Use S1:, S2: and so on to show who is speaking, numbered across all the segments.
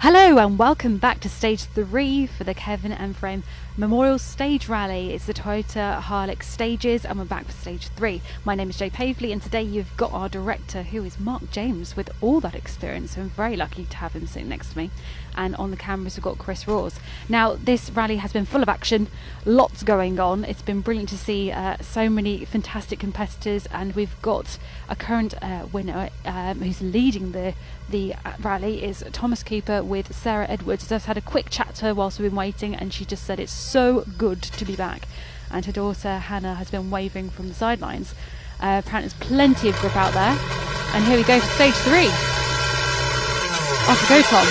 S1: Hello and welcome back to stage 3 for the Kevin Enframe Memorial Stage Rally. It's the Toyota Hilux stages and we're back for stage 3. My name is Jay Pavley and today you've got our director, who is Mark James, with all that experience. So I'm very lucky to have him sitting next to me. And on the cameras we've got Chris Rawls. Now this rally has been full of action, lots going on. It's been brilliant to see so many fantastic competitors, and we've got a current winner who's leading the rally is Thomas Cooper with Sarah Edwards. I've just had a quick chat to her whilst we've been waiting, and she just said it's so good to be back, and her daughter Hannah has been waving from the sidelines. Apparently there's plenty of grip out there, and here we go for stage 3. Off we go, Tom.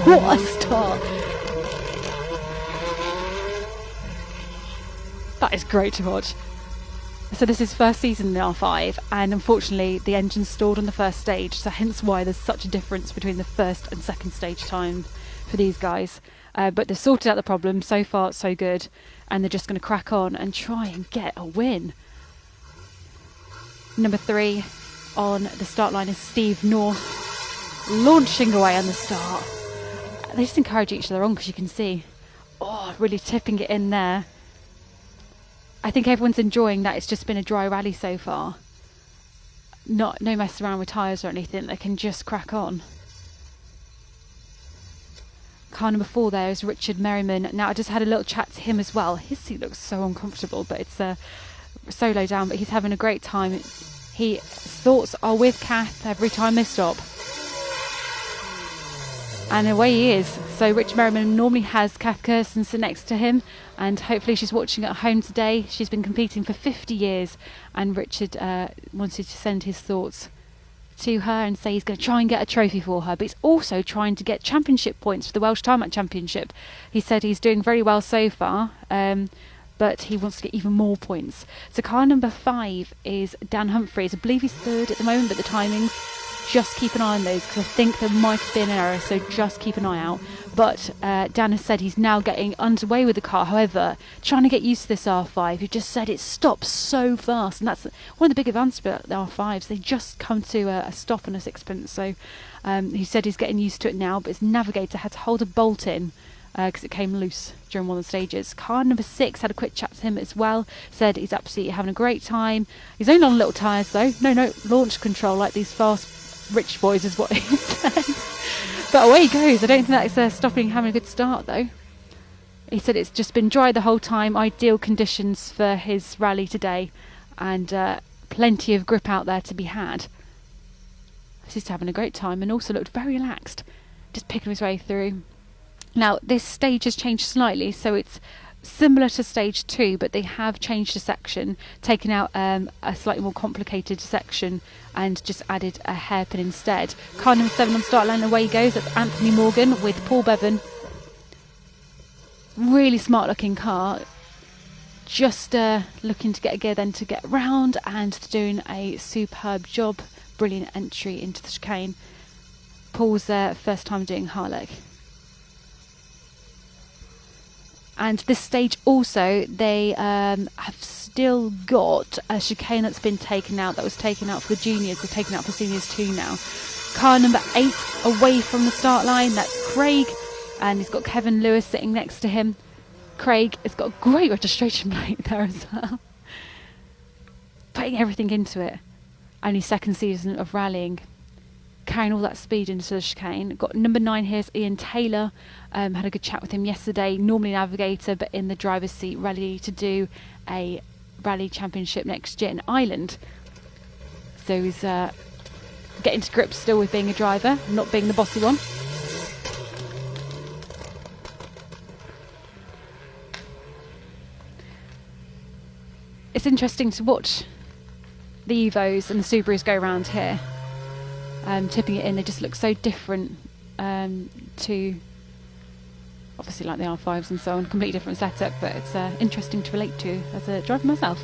S1: What a start. That is great to watch. So this is first season in R5, and unfortunately the engine stalled on the first stage, so hence why there's such a difference between the first and second stage time for these guys. But they've sorted out the problem. So far so good, and they're just going to crack on and try and get a win. Number 3 on the start line is Steve North, launching away on the start. They just encourage each other on, because you can see, really tipping it in there. I think everyone's enjoying that it's just been a dry rally so far. No mess around with tyres or anything, they can just crack on. Car number 4 there is Richard Merriman. Now I just had a little chat to him as well. His seat looks so uncomfortable, but it's so low down, but he's having a great time. His thoughts are with Kath every time they stop. And away he is. So Richard Merriman normally has Kath Kirstensen next to him, and hopefully she's watching at home today. She's been competing for 50 years, and Richard wanted to send his thoughts to her and say he's going to try and get a trophy for her, but he's also trying to get championship points for the Welsh Tarmac Championship. He said he's doing very well so far, but he wants to get even more points. So car number 5 is Dan Humphries. I believe he's 3rd at the moment, but the timings, just keep an eye on those, because I think there might have been an error, so just keep an eye out. But Dan has said he's now getting underway with the car. However, trying to get used to this R5, he just said it stops so fast, and that's one of the big advantages about the R5s. They just come to a stop on a sixpence. So he said he's getting used to it now, but his navigator had to hold a bolt in because it came loose during one of the stages. Car number 6, had a quick chat to him as well, said he's absolutely having a great time. He's only on little tyres though, no launch control like these fast rich boys is what he says. But away he goes. I don't think that's stopping having a good start though. He said it's just been dry the whole time, ideal conditions for his rally today, and plenty of grip out there to be had. He's having a great time and also looked very relaxed, just picking his way through. Now this stage has changed slightly, so it's similar to stage 2, but they have changed a section, taken out a slightly more complicated section and just added a hairpin instead. Car number 7 on start line, away he goes. That's Anthony Morgan with Paul Bevan. Really smart looking car, just looking to get a gear then to get around, and doing a superb job. Brilliant entry into the chicane. Paul's first time doing Harlech. And this stage also, they have still got a chicane that's been taken out, that was taken out for the juniors. They're taken out for seniors too now. Car number 8 away from the start line, that's Craig, and he's got Kevin Lewis sitting next to him. Craig has got a great registration plate there as well. Putting everything into it. Only second season of rallying, carrying all that speed into the chicane. Got number 9 here is Ian Taylor. Had a good chat with him yesterday. Normally navigator, but in the driver's seat, ready to do a rally championship next year in Ireland. So he's getting to grips still with being a driver, not being the bossy one. It's interesting to watch the Evos and the Subarus go around here. Tipping it in, they just look so different to obviously like the R5s and so on, completely different setup, but it's interesting to relate to as a driver myself.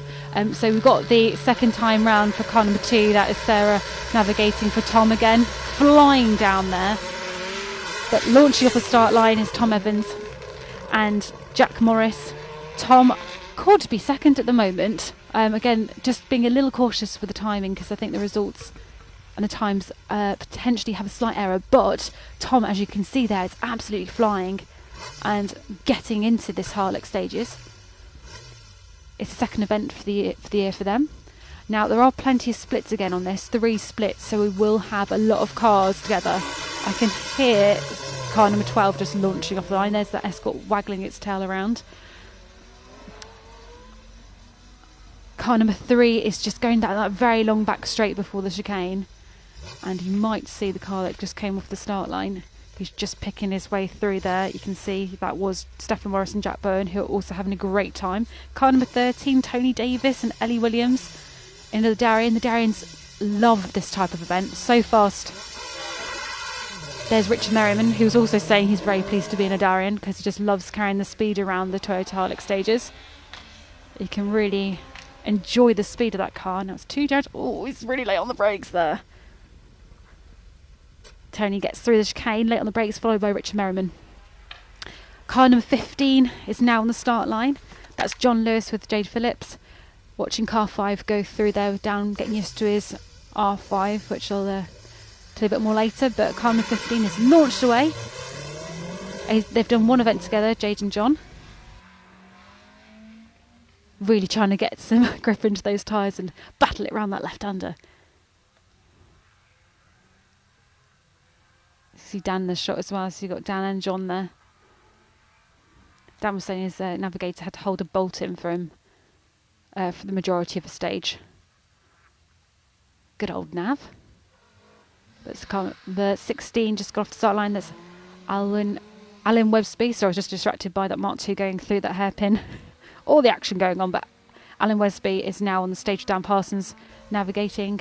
S1: So we've got the second time round for car number 2, that is Sarah navigating for Tom again, flying down there, but launching off the start line is Tom Evans and Jack Morris. Tom could be second at the moment, again just being a little cautious with the timing, because I think the results and the times potentially have a slight error, but Tom, as you can see there, is absolutely flying and getting into this Harlech stages. It's the second event for the year for them. Now, there are plenty of splits again on this, 3 splits, so we will have a lot of cars together. I can hear car number 12 just launching off the line. There's that Escort waggling its tail around. Car number 3 is just going down that very long back straight before the chicane. And you might see the car that just came off the start line. He's just picking his way through there. You can see that was Stefan Morris and Jack Bowen, who are also having a great time. Car number 13, Tony Davis and Ellie Williams into the Darien. The Dariens love this type of event. So fast. There's Richard Merriman, who's also saying he's very pleased to be in a Darien because he just loves carrying the speed around the Toyota Harlech stages. You can really enjoy the speed of that car. Now it's 2 down. Oh, he's really late on the brakes there. Tony gets through the chicane, late on the brakes, followed by Richard Merriman. Car number 15 is now on the start line. That's John Lewis with Jade Phillips. Watching car 5 go through there, down, getting used to his R5, which I'll tell you a bit more later. But car number 15 is launched away. They've done one event together, Jade and John. Really trying to get some grip into those tyres and battle it around that left-hander. See Dan in the shot as well, so you've got Dan and John there. Dan was saying his navigator had to hold a bolt in for him for the majority of the stage. Good old Nav. That's the 16 just got off the start line. That's Alan Websby. So I was just distracted by that Mark II going through that hairpin. All the action going on, but Alan Websby is now on the stage with Dan Parsons navigating.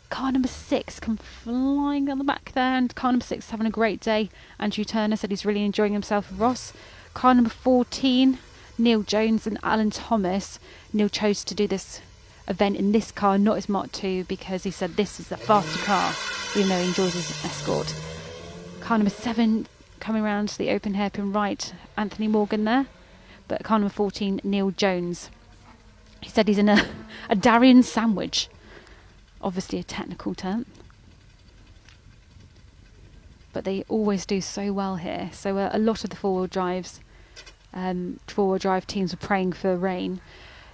S1: Car number 6 come flying down the back there, and car number 6 is having a great day. Andrew Turner said he's really enjoying himself with Ross. Car number 14, Neil Jones and Alan Thomas. Neil chose to do this event in this car, not his Mark II, because he said this is the faster car, even though he enjoys his Escort. Car number 7 coming around to the open hairpin right, Anthony Morgan there. But car number 14, Neil Jones. He said he's in a Darien sandwich. Obviously a technical term, but they always do so well here. So a lot of the four-wheel drive teams were praying for rain.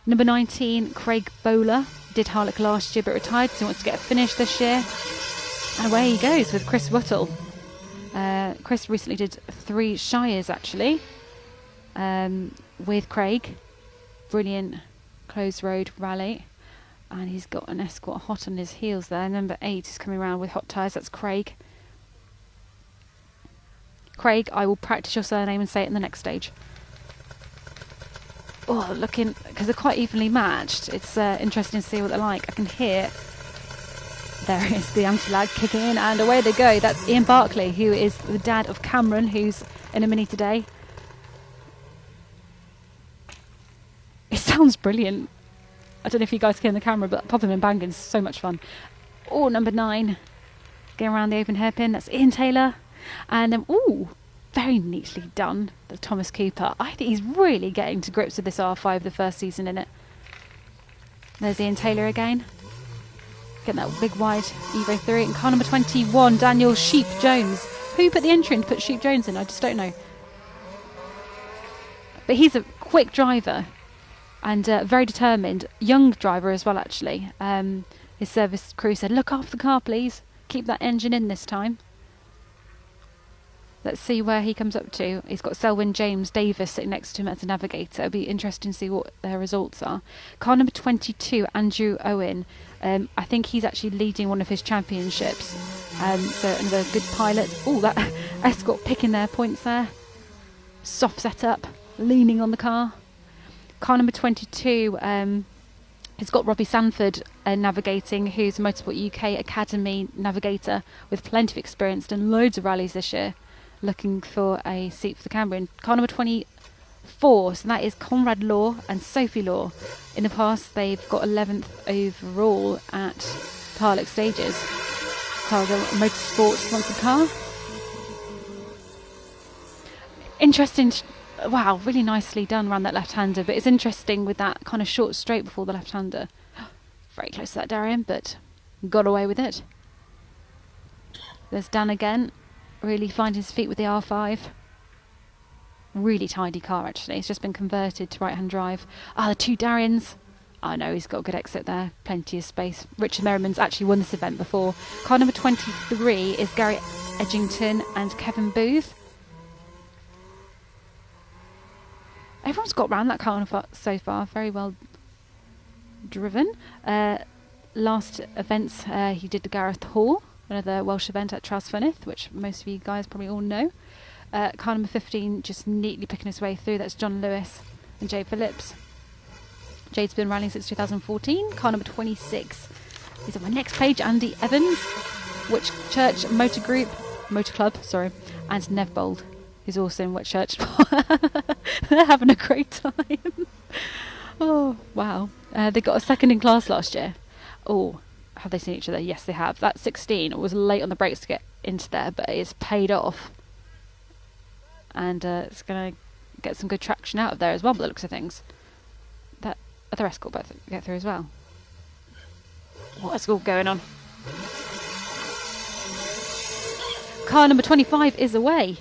S1: Number 19, Craig Bowler, did Harlech last year but retired, so he wants to get a finish this year. And away he goes with Chris Whittle. Chris recently did 3 Shires actually with Craig. Brilliant closed road rally. And he's got an Escort hot on his heels there. Number 8 is coming around with hot tyres. That's Craig. Craig, I will practice your surname and say it in the next stage. Oh, looking, because they're quite evenly matched. It's interesting to see what they're like. I can hear, there is the anti-lag kicking in, and away they go. That's Ian Barclay, who is the dad of Cameron, who's in a Mini today. It sounds brilliant. I don't know if you guys can hear the camera, but popping and banging is so much fun. Oh, number 9, going around the open hairpin. That's Ian Taylor. And then, very neatly done, the Thomas Cooper. I think he's really getting to grips with this R5, the first season in it. There's Ian Taylor again. Getting that big wide Evo 3. And car number 21, Daniel Sheep Jones. Who put the entry in to put Sheep Jones in? I just don't know. But he's a quick driver. And very determined, young driver as well actually. His service crew said, look after the car please, keep that engine in this time. Let's see where he comes up to. He's got Selwyn James Davis sitting next to him as a navigator. It'll be interesting to see what their results are. Car number 22, Andrew Owen. I think he's actually leading one of his championships. So another good pilot. Oh, that Escort picking their points there. Soft setup, leaning on the car. Car number 22 has got Robbie Sanford navigating, who's a Motorsport UK Academy navigator with plenty of experience, done loads of rallies this year, looking for a seat for the Cambrian. Car number 24, so that is Conrad Law and Sophie Law. In the past, they've got 11th overall at Harlech stages. Cargill Motorsport sponsored car. Interesting. Wow, really nicely done around that left-hander, but it's interesting with that kind of short straight before the left-hander. Very close to that Darien, but got away with it. There's Dan again, really finding his feet with the R5. Really tidy car, actually. It's just been converted to right-hand drive. The two Dariens. Oh no, he's got a good exit there. Plenty of space. Richard Merriman's actually won this event before. Car number 23 is Gary Edgington and Kevin Booth. Everyone's got round that car so far. Very well driven. Last events, he did the Gareth Hall, another Welsh event at Trawsfynydd, which most of you guys probably all know. Car number 15 just neatly picking his way through. That's John Lewis and Jade Phillips. Jade's been rallying since 2014. Car number 26 is on my next page. Andy Evans, Whitchurch Motor Club, and Nev Bold, who's also in Whitchurch. They're having a great time. Oh, wow. They got a second in class last year. Oh, have they seen each other? Yes, they have. That 16 was late on the brakes to get into there, but it's paid off. And it's going to get some good traction out of there as well, by the looks of things. That the rest will both get through as well. What's all going on? Car number 25 is away.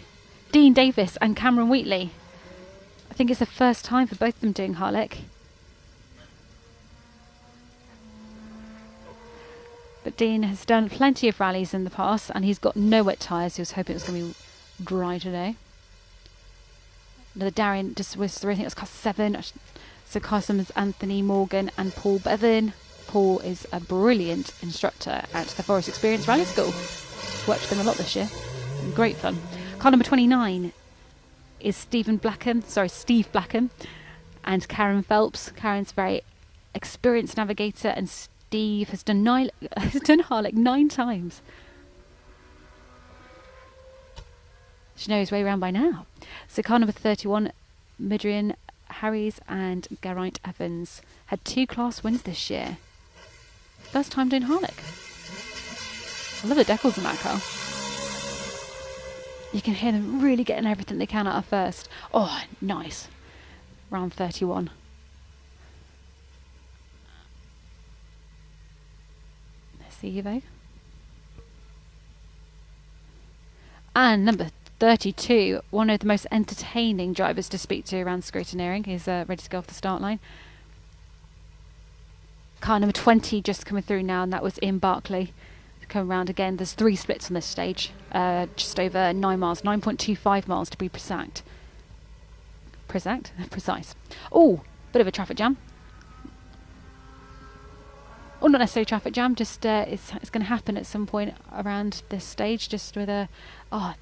S1: Dean Davis and Cameron Wheatley. I think it's the first time for both of them doing Harlech. But Dean has done plenty of rallies in the past, and he's got no wet tyres. He was hoping it was going to be dry today. Another Darien just whizzed through. I think it was car 7. So Carson's Anthony Morgan and Paul Bevan. Paul is a brilliant instructor at the Forest Experience Rally School. Worked with them a lot this year. Great fun. Car number 29 is Steve Blackham and Karen Phelps. Karen's a very experienced navigator, and Steve has done Harlech 9 times. Should know his way around by now. So car number 31, Midrian Harries and Geraint Evans had 2 class wins this year. First time doing Harlech. I love the decals in that car. You can hear them really getting everything they can out of first. Oh, nice. Round 31. Let's see you, though. And number 32, one of the most entertaining drivers to speak to around scrutineering. He's ready to go off the start line. Car number 20 just coming through now, and that was Ian Barclay. Come around again. There's 3 splits on this stage, just over 9 miles, 9.25 miles to be precise. Oh, bit of a traffic jam. Or not necessarily traffic jam, just it's going to happen at some point around this stage, just with a...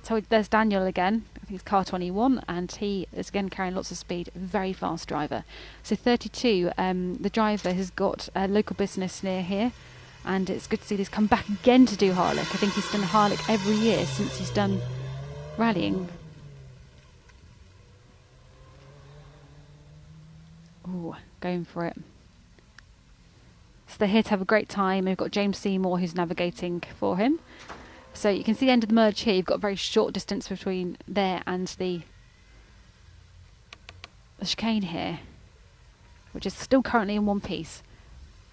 S1: so there's Daniel again. I think it's car 21, and he is again carrying lots of speed. Very fast driver. So 32, the driver has got a local business near here, and it's good to see this come back again to do Harlech. I think he's done Harlech every year since he's done rallying. Oh, going for it. So they're here to have a great time. We've got James Seymour who's navigating for him. So you can see the end of the merge here. You've got a very short distance between there and the chicane here, which is still currently in one piece.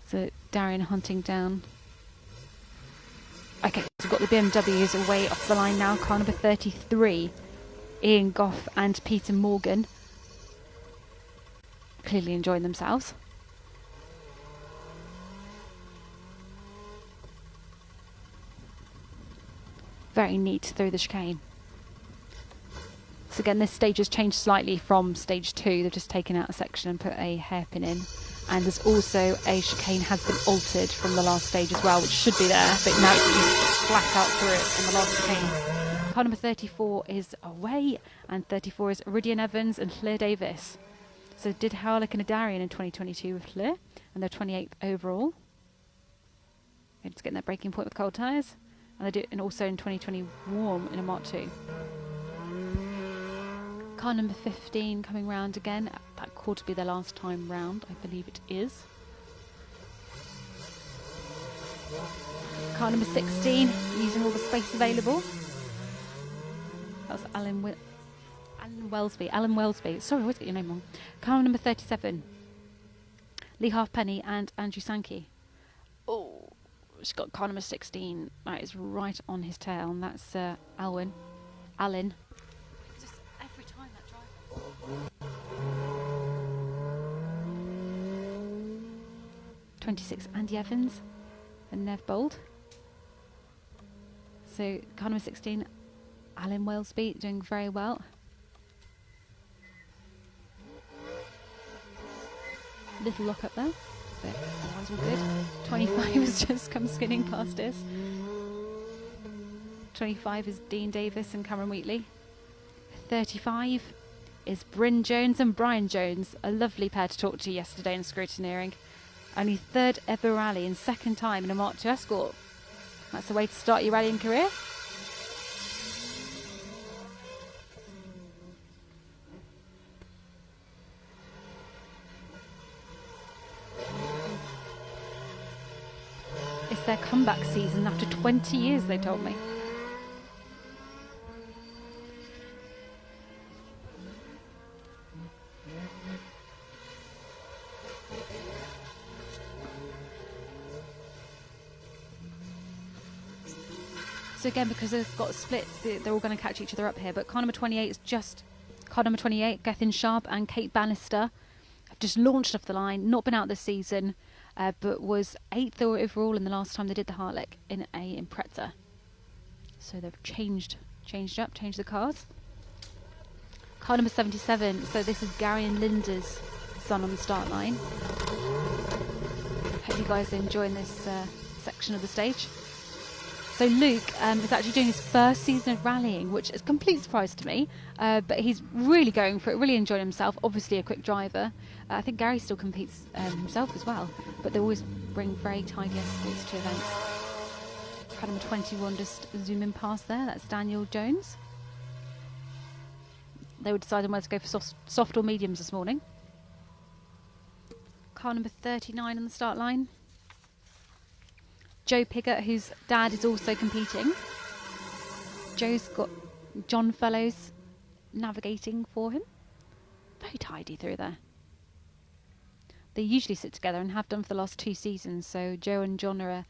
S1: So Darien hunting down. Okay, so we've got the BMWs away off the line now. Car number 33, Ian Goff and Peter Morgan. Clearly enjoying themselves. Very neat through the chicane. So again, this stage has changed slightly from stage 2. They've just taken out a section and put a hairpin in. And there's also a chicane has been altered from the last stage as well, which should be there, but now it's just flat out through it in the last chicane. Car number 34 is away, and 34 is Iridian Evans and Llŷr Davis. So did Harlech and a Darien in 2022 with Llŷr, and they're 28th overall. They're just getting their breaking point with cold tyres. And they do it also in 2020 warm in a Mark II. Car number 15 coming round again. That could to be their last time round, I believe it is. Car number 16, using all the space available. That was Alan Welsby. Sorry, I always get your name wrong. Car number 37, Lee Halfpenny and Andrew Sankey. she's got car number 16. That is right on his tail, and that's Alwyn. Alan. Just every time that driver. 26, Andy Evans and Nev Bold. So car number 16, Alan Walesby, doing very well. Little lock up there, but otherwise all good. 25 has just come skinning past us. 25 is Dean Davis and Cameron Wheatley. 35 is Bryn Jones and Brian Jones, a lovely pair to talk to yesterday in scrutineering. Only third ever rally and second time in a Mark II Escort. That's the way to start your rallying career. It's their comeback season after 20 years, they told me. So again, because they've got splits, they're all going to catch each other up here. But car number 28 is just car number 28. Gethin Sharp and Kate Bannister have just launched off the line. Not been out this season, but was 8th overall in the last time they did the Harlech in a Impreza. So they've changed the cars. Car number 77. So this is Gary and Linda's son on the start line. Hope you guys are enjoying this section of the stage. So Luke is actually doing his first season of rallying, which is a complete surprise to me. But he's really going for it, really enjoying himself. Obviously a quick driver. I think Gary still competes himself as well. But they always bring very tidy escorts to events. Car number 21 just zoom in past there. That's Daniel Jones. They were deciding whether to go for soft or mediums this morning. Car number 39 on the start line. Joe Piggott, whose dad is also competing. Joe's got John Fellows navigating for him. Very tidy through there. They usually sit together and have done for the last 2 seasons. So Joe and John are a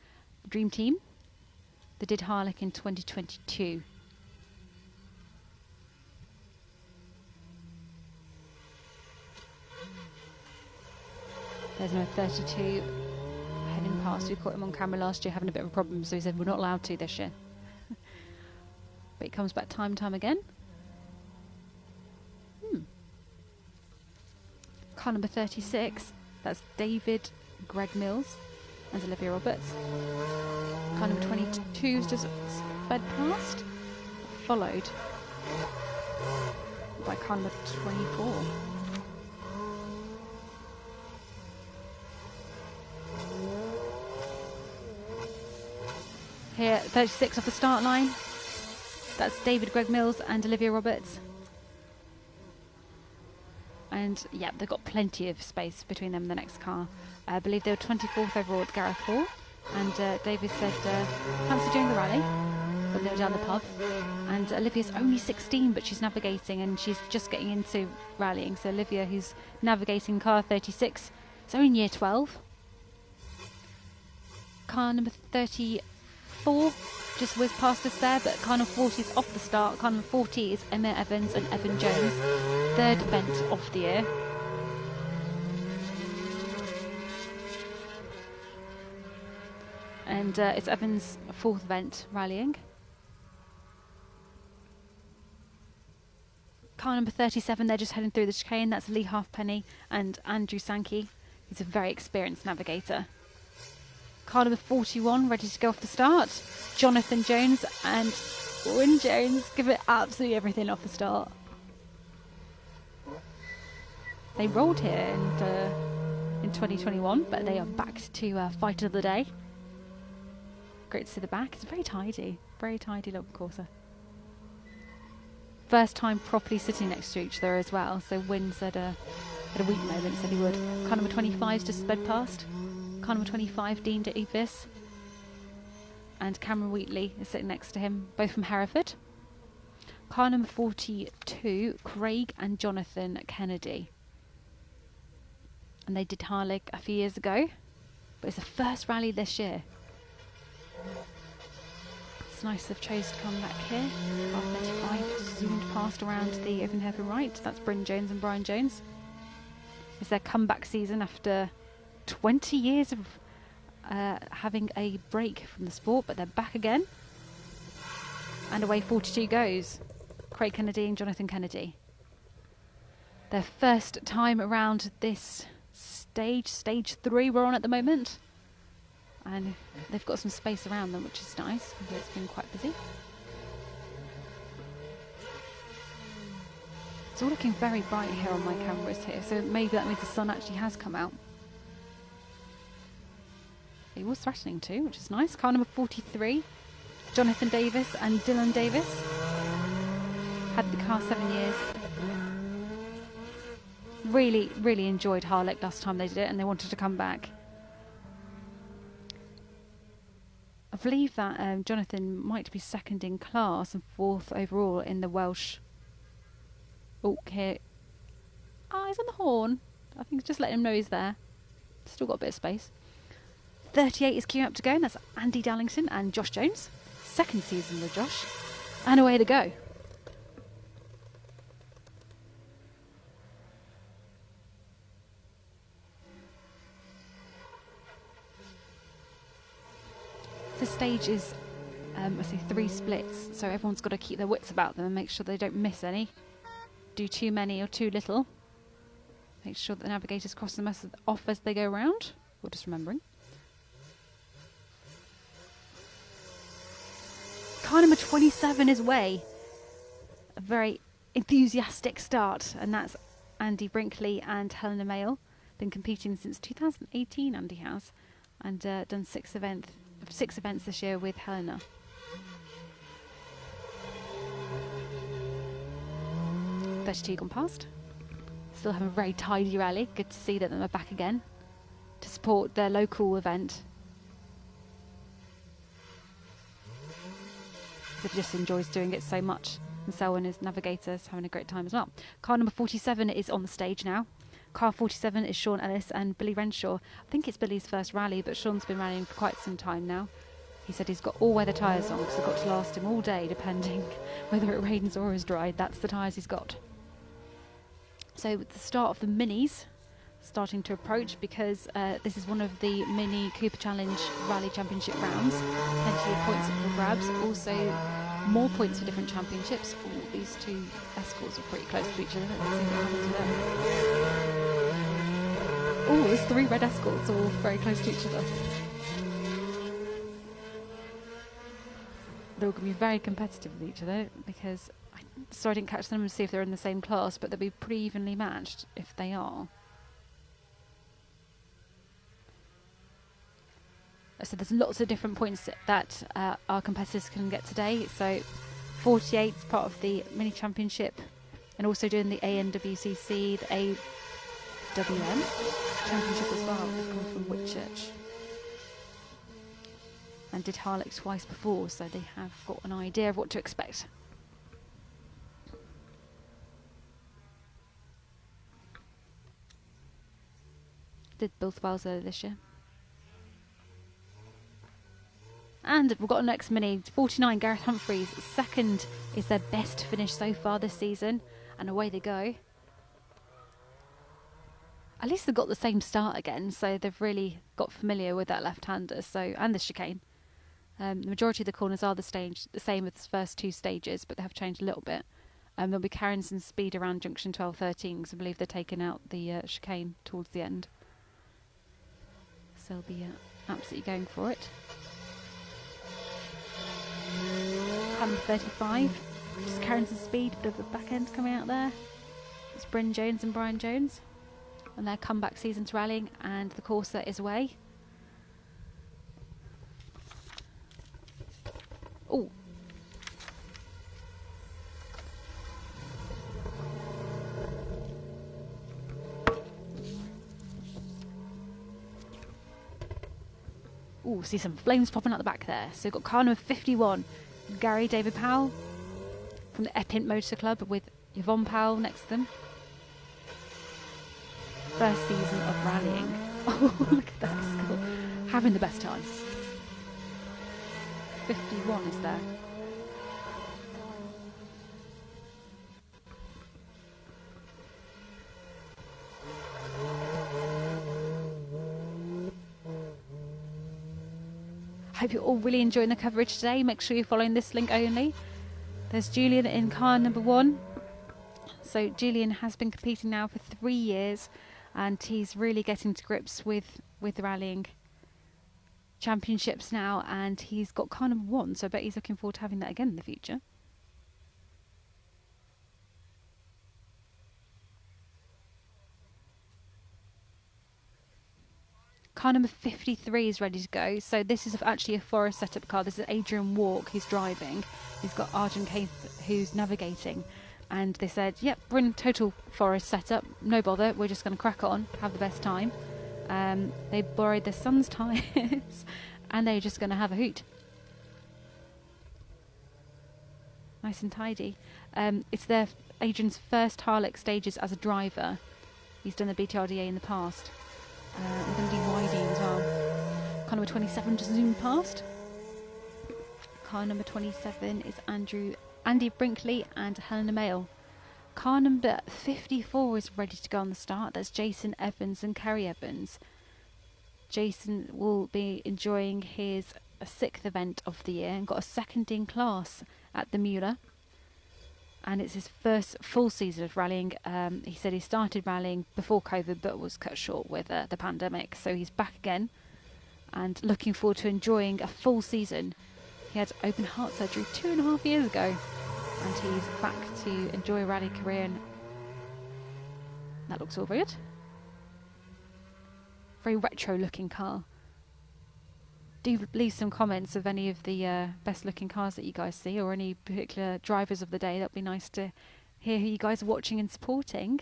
S1: dream team. They did Harlech in 2022. There's number 32. Heading past. We caught him on camera last year having a bit of a problem, so he said we're not allowed to this year. But he comes back time and time again. Car number 36, that's David Greg Mills and Olivia Roberts. Car number 22 is just sped past, followed by car number 24. Here, 36 off the start line. That's David Greg Mills and Olivia Roberts. And yeah, they've got plenty of space between them and the next car. I believe they were 24th overall at Gareth Hall. And David said, fancy doing the rally when they were down the pub. And Olivia's only 16, but she's navigating and she's just getting into rallying. So Olivia, who's navigating car 36, is only in year 12. Car number 34 just whizzed past us there, but car number 40 is off the start. Car number 40 is Emma Evans and Evan Jones, third event of the year. And it's Evans' fourth event rallying. Car number 37, they're just heading through the chicane. That's Lee Halfpenny and Andrew Sankey. He's a very experienced navigator. Car number 41, ready to go off the start. Jonathan Jones and Wyn Jones give it absolutely everything off the start. They rolled here in 2021, but they are back to fight of the day. Great to see the back. It's very tidy little Corsa. First time properly sitting next to each other as well. So Wyn said at a weak moment said he would. Car number 25 just sped past. Car number 25, Dean Davis, and Cameron Wheatley is sitting next to him, both from Hereford. Car number 42, Craig and Jonathan Kennedy. And they did Harlech a few years ago, but it's the first rally this year. It's nice they've chose to come back here. R35 zoomed past around the open hairpin right. That's Bryn Jones and Brian Jones. It's their comeback season after 20 years of having a break from the sport, but they're back again. And away 42 goes. Craig Kennedy and Jonathan Kennedy. Their first time around this stage 3 we're on at the moment. And they've got some space around them, which is nice, because it's been quite busy. It's all looking very bright here on my cameras here, so maybe that means the sun actually has come out. It was threatening too, which is nice. Car number 43, Jonathan Davis and Dylan Davis. Had the car 7 years. Really, really enjoyed Harlech last time they did it, and they wanted to come back. I believe that Jonathan might be second in class and 4th overall in the Welsh. Oh, here. He's on the horn. I think just letting him know he's there. Still got a bit of space. 38 is queuing up to go, and that's Andy Dallington and Josh Jones. Second season with Josh. And away they go. This stage is, I see 3 splits, so everyone's got to keep their wits about them and make sure they don't miss any. Do too many or too little. Make sure that the navigators cross them off as they go around. Or just remembering. Car number 27 is away. A very enthusiastic start, and that's Andy Brinkley and Helena Mayle. Been competing since 2018, Andy has, and done 6 events this year with Helena. Two gone past. Still having a very tidy rally. Good to see that they're back again to support their local event. He just enjoys doing it so much, and Selwyn is navigators having a great time as well. Car number 47 is on the stage now. Car 47 is Sean Ellis and Billy Renshaw. I think it's Billy's first rally, but Sean's been rallying for quite some time now. He said he's got all-weather tyres on because they've got to last him all day, depending whether it rains or is dry. That's the tyres he's got. So with the start of the minis starting to approach, because this is one of the Mini Cooper Challenge Rally Championship rounds. Plenty of points for grabs. Also more points for different championships. Ooh, these 2 escorts are pretty close to each other. Let's see what happens to them. Oh, there's 3 red escorts all very close to each other. They're going to be very competitive with each other, because I didn't catch them and see if they're in the same class, but they'll be pretty evenly matched if they are. So there's lots of different points that our competitors can get today. So 48 is part of the mini championship, and also doing the ANWCC, the AWM championship as well. They've come from Whitchurch and did Harlech twice before, so they have got an idea of what to expect. Did Bilswells earlier this year. And we've got a next mini, 49, Gareth Humphreys. Second is their best finish so far this season, and away they go. At least they've got the same start again, so they've really got familiar with that left-hander, and the chicane. The majority of the corners are the same as the first 2 stages, but they have changed a little bit. They'll be carrying some speed around junction 12-13, because I believe they're taking out the chicane towards the end. So they'll be absolutely going for it. Number 35, just carrying some speed, bit of a back end coming out there. It's Bryn Jones and Brian Jones, and their comeback season's rallying, and the Corsa is away. Oh. Ooh, see some flames popping out the back there. So we've got car number 51, Gary David Powell from the Epint Motor Club, with Yvonne Powell next to them. First season of rallying. Oh, look at that school. Having the best time. 51 is there. Hope you're all really enjoying the coverage today. Make sure you're following this link only. There's Julian in car number 1. So Julian has been competing now for 3 years, and he's really getting to grips with rallying championships now, and he's got car number 1, so I bet he's looking forward to having that again in the future. Car number 53 is ready to go. So this is actually a Forest setup car. This is Adrian Walk who's driving. He's got Arjun Keith who's navigating. And they said, yep, we're in total Forest setup. No bother. We're just going to crack on, have the best time. They borrowed their son's tyres and they're just going to have a hoot. Nice and tidy. It's Adrian's first Harlech stages as a driver. He's done the BTRDA in the past. We're going to do YD as well. Car number 27 just zoomed past. Car number 27 is Andy Brinkley and Helena Mayle. Car number 54 is ready to go on the start. That's Jason Evans and Kerry Evans. Jason will be enjoying his 6th event of the year and got a second in class at the Mueller. And it's his first full season of rallying. He said he started rallying before COVID but was cut short with the pandemic. So he's back again and looking forward to enjoying a full season. He had open heart surgery 2.5 years ago and he's back to enjoy a rally career, and that looks all very good. Very retro looking car. Do leave some comments of any of the best looking cars that you guys see, or any particular drivers of the day. That'd be nice to hear who you guys are watching and supporting.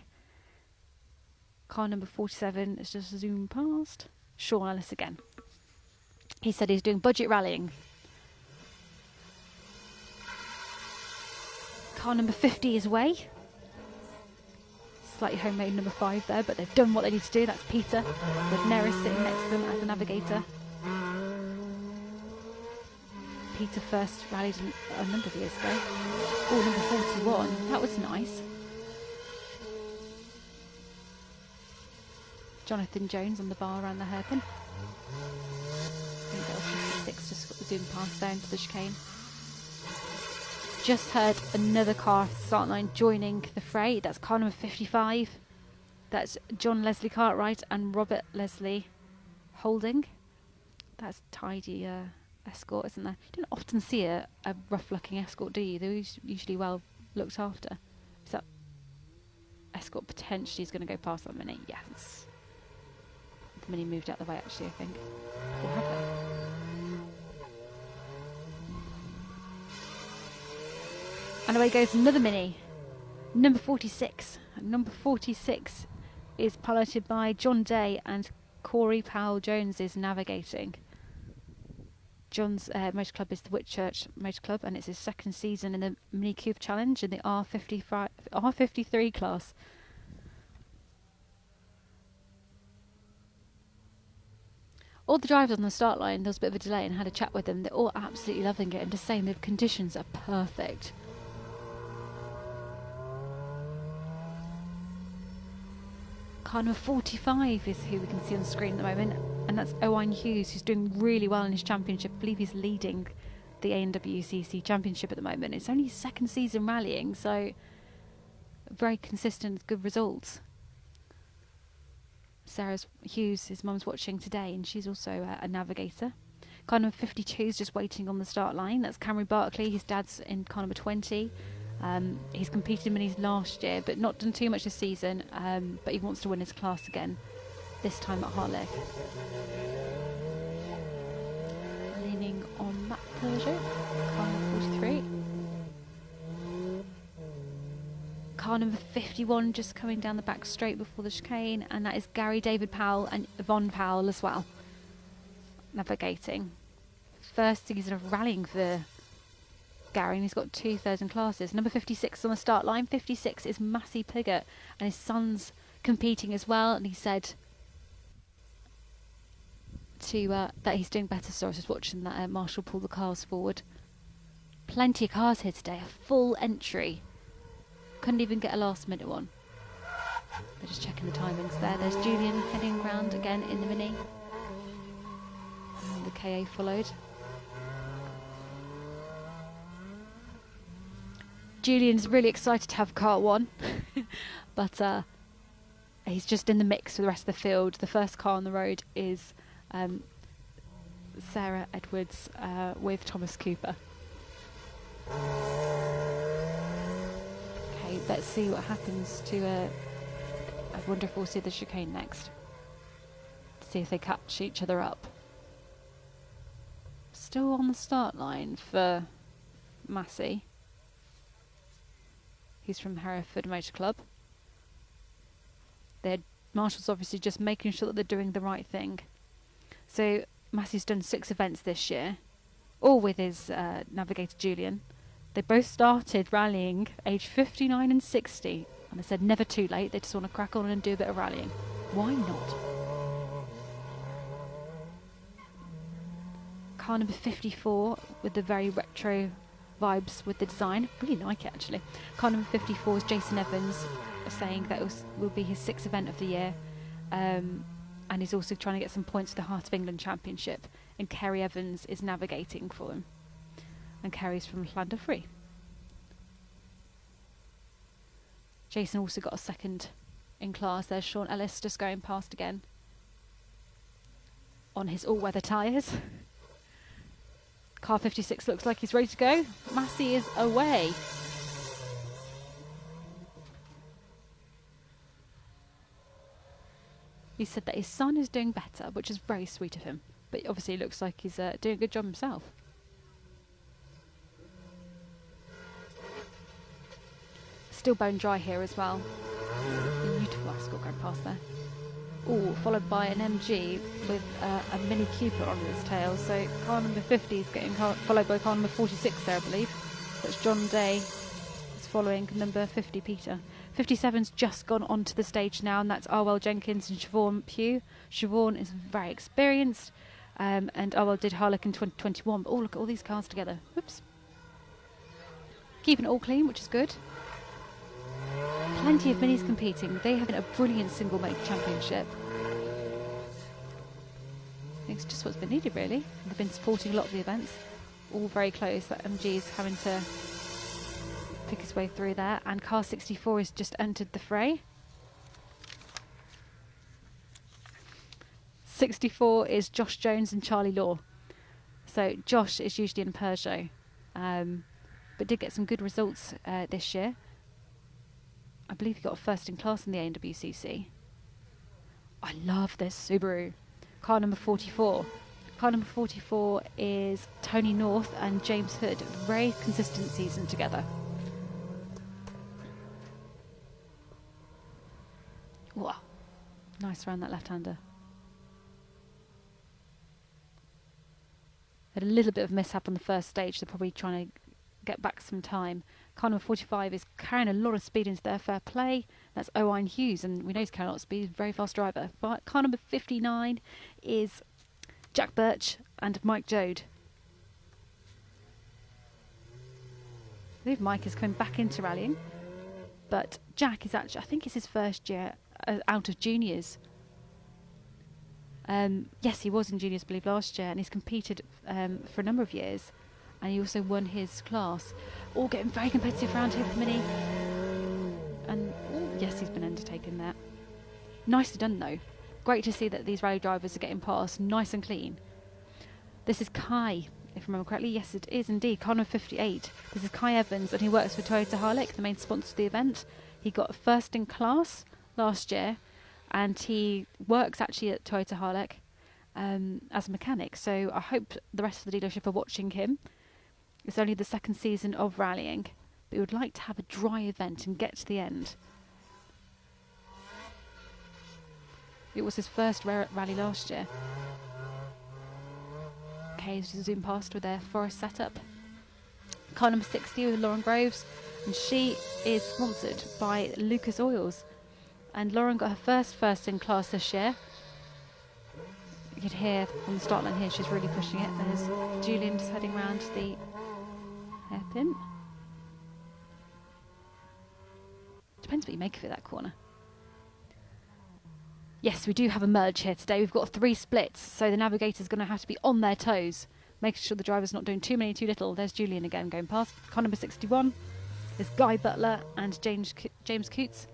S1: Car number 47 is just zoomed past. Sean Ellis again. He said he's doing budget rallying. Car number 50 is away. Slightly homemade number 5 there, but they've done what they need to do. That's Peter, with Neris sitting next to them as the navigator. Peter first rallied a number of years ago. Oh, number 41. That was nice. Jonathan Jones on the bar around the hairpin. I think that was 56, just zoomed past there into the chicane. Just heard another car off the start line joining the fray. That's car number 55. That's John Leslie Cartwright and Robert Leslie Holding. That's tidy Escort, isn't there? You don't often see a rough looking Escort, do you? They're usually well looked after. Is that Escort potentially is going to go past that Mini? Yes. The Mini moved out of the way actually, I think. Or have they? And away goes another Mini. Number 46. And number 46 is piloted by John Day and Corey Powell-Jones is navigating. John's motor club is the Whitchurch Motor Club, and it's his second season in the Mini Cube Challenge in the R53 class. All the drivers on the start line, there was a bit of a delay, and had a chat with them. They're all absolutely loving it and just saying the conditions are perfect. Car number 45 is who we can see on the screen at the moment, and that's Owain Hughes, who's doing really well in his championship. I believe he's leading the ANWCC championship at the moment. It's only his second season rallying, so very consistent, good results. Sarah Hughes, his mum's watching today, and she's also a navigator. Car number 52 is just waiting on the start line. That's Cameron Barkley. His dad's in car number 20. He's competed in minis last year, but not done too much this season. But he wants to win his class again, this time at Harlech. Leaning on Matt Peugeot, car number 43. Car number 51 just coming down the back straight before the chicane, and that is Gary David Powell and Yvonne Powell as well, navigating. First season of rallying for Gary, and he's got 2 thirds in classes. Number 56 on the start line. 56 is Massey Piggott, and his son's competing as well, and he said to that he's doing better. So I was just watching that Marshall pull the cars forward. Plenty of cars here today, a full entry. Couldn't even get a last minute one. They're just checking the timings there. There's Julian heading round again in the Mini. And the KA followed. Julian's really excited to have car one, but he's just in the mix with the rest of the field. The first car on the road is Sarah Edwards with Thomas Cooper. Okay, let's see what happens to... I wonder if we'll see the chicane next. See if they catch each other up. Still on the start line for Massey. He's from Hereford Motor Club. Marshall's obviously just making sure that they're doing the right thing. So Massey's done 6 events this year, all with his navigator Julian. They both started rallying age 59 and 60, and they said never too late. They just want to crack on and do a bit of rallying. Why not? Car number 54 with the very retro vibes with the design. Really like it, actually. Car number 54 is Jason Evans, saying that will be his 6th event of the year, and he's also trying to get some points for the Heart of England Championship, and Kerry Evans is navigating for him, and Kerry's from Llandudno Free. Jason also got a 2nd in class. There's Sean Ellis just going past again on his all-weather tyres. Car 56 looks like he's ready to go. Massey is away. He said that his son is doing better, which is very sweet of him. But obviously it looks like he's doing a good job himself. Still bone dry here as well. Beautiful Ascot going past there. Ooh, followed by an MG with a Mini Cooper on its tail. So car number 50 is getting followed by car number 46 there, I believe. That's John Day. It's following number 50, Peter. 57's just gone onto the stage now, and that's Arwell Jenkins and Siobhan Pugh. Siobhan is very experienced, and Arwell did Harlech in 2021. But oh, look at all these cars together. Whoops. Keeping it all clean, which is good. Plenty of minis competing. They have a brilliant single make championship. It's just what's been needed, really. They've been supporting a lot of the events. All very close. That MG's having to pick his way through there. And car 64 has just entered the fray. 64 is Josh Jones and Charlie Law. So Josh is usually in Peugeot, but did get some good results this year. I believe he got a 1st in class in the AWCC. I love this Subaru. Car number 44. Car number 44 is Tony North and James Hood. Very consistent season together. Wow. Nice around that left-hander. Had a little bit of mishap on the first stage. They're probably trying to get back some time. Car number 45 is carrying a lot of speed into their fair play. That's Owain Hughes, and we know he's carrying a lot of speed. Very fast driver. Car number 59 is Jack Birch and Mike Jode. I believe Mike is coming back into rallying, but Jack is actually, I think it's his first year out of juniors. Yes, he was in juniors, I believe, last year, and he's competed for a number of years. And he also won his class. All getting very competitive around here for Mini. And yes, he's been undertaking that. Nicely done, though. Great to see that these rally drivers are getting past nice and clean. This is Kai, if I remember correctly. Yes, it is indeed. Car number 58. This is Kai Evans, and he works for Toyota Harlech, the main sponsor of the event. He got 1st in class last year, and he works actually at Toyota Harlech as a mechanic. So I hope the rest of the dealership are watching him. It's only the 2nd season of rallying, but we would like to have a dry event and get to the end. It was his first rally last year. Okay, so zoom past with their Forest setup. Car number 60 with Lauren Groves, and she is sponsored by Lucas Oils. And Lauren got her first in class this year. You could hear from the start line here, she's really pushing it. There's Julian just heading round the hairpin. Depends what you make of it, that corner. Yes, we do have a merge here today. We've got 3 splits, so the navigator's going to have to be on their toes, making sure the driver's not doing too many, too little. There's Julian again going past. Car number 61 is Guy Butler and James Coots.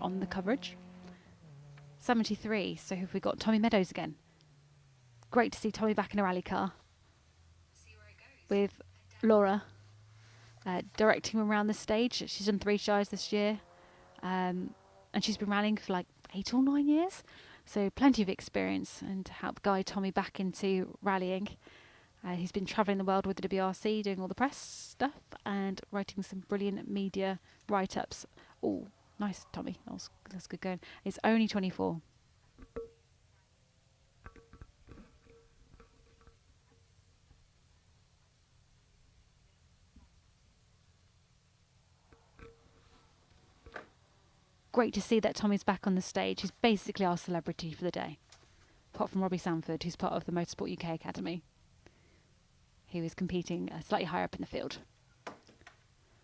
S1: on the coverage. 73, so have we got Tommy Meadows again. Great to see Tommy back in a rally car with Laura directing him around the stage. She's done 3 shies this year, and she's been rallying for like 8 or 9 years, so plenty of experience and to help guide Tommy back into rallying. He's been travelling the world with the WRC, doing all the press stuff and writing some brilliant media write-ups. Oh, nice, Tommy. That's good going. He's only 24. Great to see that Tommy's back on the stage. He's basically our celebrity for the day, apart from Robbie Sanford, who's part of the Motorsport UK Academy. He was competing slightly higher up in the field.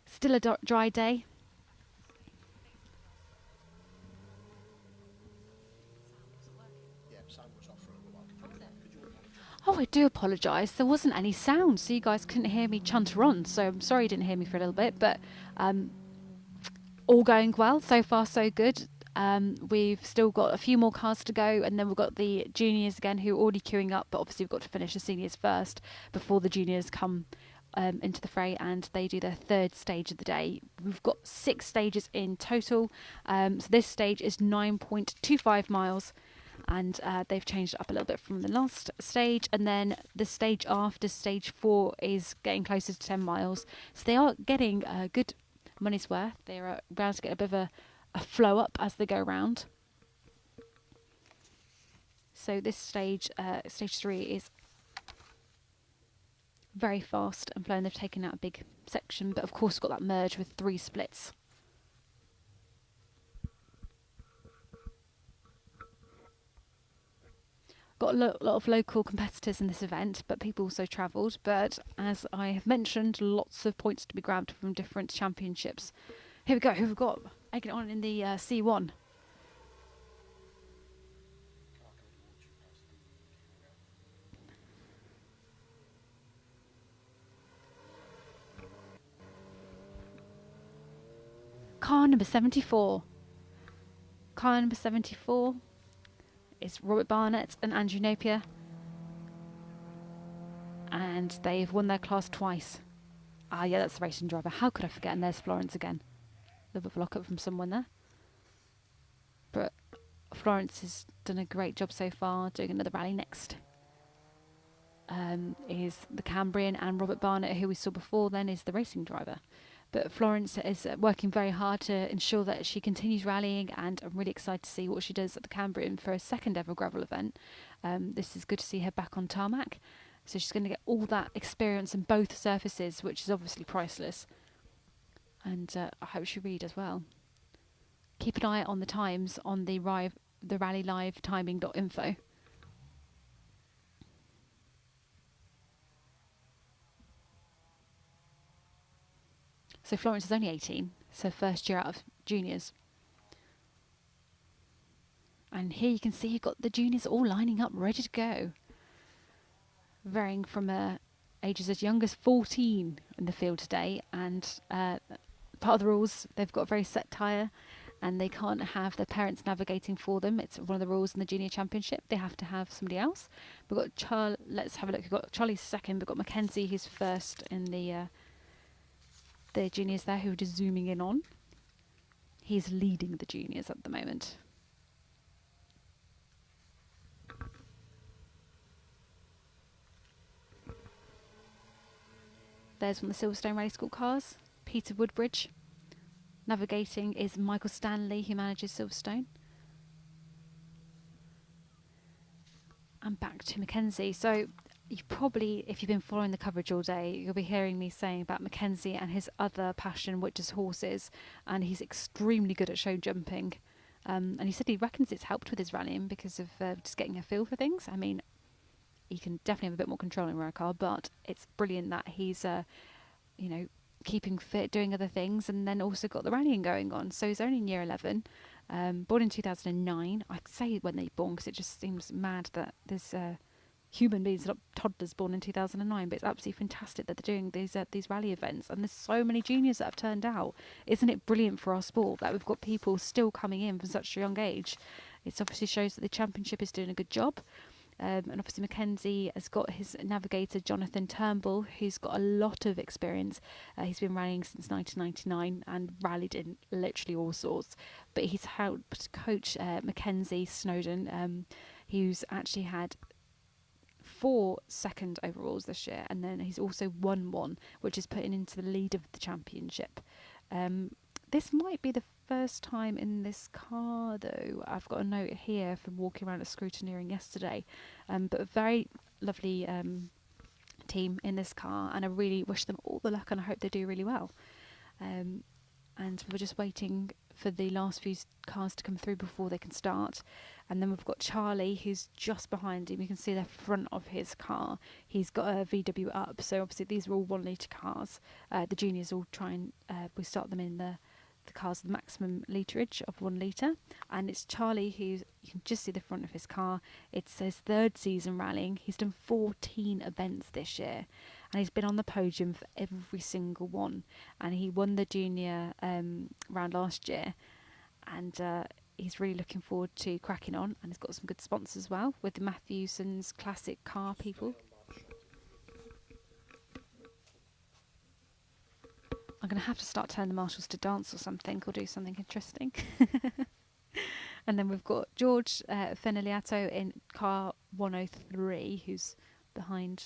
S1: Still a dry day. Oh, I do apologise. There wasn't any sound, so you guys couldn't hear me chunter on. So I'm sorry you didn't hear me for a little bit, but all going well. So far, so good. We've still got a few more cars to go, and then we've got the juniors again who are already queuing up, but obviously we've got to finish the seniors first before the juniors come into the fray and they do their 3rd stage of the day. We've got 6 stages in total. So this stage is 9.25 miles, and they've changed it up a little bit from the last stage, and then the stage after, stage 4, is getting closer to 10 miles. So they are getting a good money's worth. They're bound to get a bit of a flow up as they go around. So this stage, stage 3, is very fast and flowing. They've taken out a big section, but of course got that merge with 3 splits. Got a lot of local competitors in this event, but people also travelled. But as I have mentioned, lots of points to be grabbed from different championships. Here we go. Who have we got? Egging on in the C1. Car number 74. Car number 74 is Robert Barnett and Andrew Napier. And they've won their class twice. Ah, yeah, that's the racing driver. How could I forget? And there's Florence again. A little bit of a lock-up from someone there. But Florence has done a great job so far, doing another rally next. Is the Cambrian, and Robert Barnett, who we saw before then, is the racing driver. But Florence is working very hard to ensure that she continues rallying, and I'm really excited to see what she does at the Cambrian for a 2nd ever gravel event. This is good to see her back on tarmac. So she's going to get all that experience in both surfaces, which is obviously priceless. And I hope she read as well. Keep an eye on the times on the Rally Live timing.info. So Florence is only 18, so 1st year out of juniors. And here you can see you've got the juniors all lining up, ready to go. Varying from ages as young as 14 in the field today. And part of the rules, they've got a very set tyre, and they can't have their parents navigating for them. It's one of the rules in the junior championship. They have to have somebody else. We've got let's have a look. We've got Charlie's 2nd. We've got Mackenzie, who's 1st in the juniors there, who are just zooming in on. He's leading the juniors at the moment. There's one of the Silverstone Rally School cars, Peter Woodbridge. Navigating is Michael Stanley, who manages Silverstone. And back to Mackenzie. So you've probably, if you've been following the coverage all day, you'll be hearing me saying about Mackenzie and his other passion, which is horses. And he's extremely good at show jumping. And he said he reckons it's helped with his rallying because of just getting a feel for things. I mean, he can definitely have a bit more control in a car, but it's brilliant that he's, keeping fit, doing other things, and then also got the rallying going on. So he's only in year 11, born in 2009. I say when they're born because it just seems mad that there's human beings, not toddlers born in 2009. But it's absolutely fantastic that they're doing these rally events, and there's so many juniors that have turned out. Isn't it brilliant for our sport that we've got people still coming in from such a young age? It obviously shows that the championship is doing a good job. And obviously Mackenzie has got his navigator Jonathan Turnbull, who's got a lot of experience. He's been rallying since 1999 and rallied in literally all sorts. But he's helped coach Mackenzie Snowden, who's actually had 4 second overalls this year, and then he's also won one, which is putting into the lead of the championship. This might be the first time in this car, though. I've got a note here from walking around at Scrutineering yesterday. But a very lovely team in this car, and I really wish them all the luck, and I hope they do really well. And we're just waiting for the last few cars to come through before they can start. And then we've got Charlie, who's just behind him. You can see the front of his car. He's got a VW up, so obviously these are all 1 litre cars. The juniors all try and we start them in the cars with the maximum literage of 1 litre, and it's Charlie who, you can just see the front of his car. It's his 3rd season rallying. He's done 14 events this year, and he's been on the podium for every single one, and he won the junior round last year, and he's really looking forward to cracking on, and he's got some good sponsors as well with the Matthewson's classic car people. I'm going to have to start telling the marshals to dance or something, or do something interesting. And then we've got George Feneliato in car 103, who's behind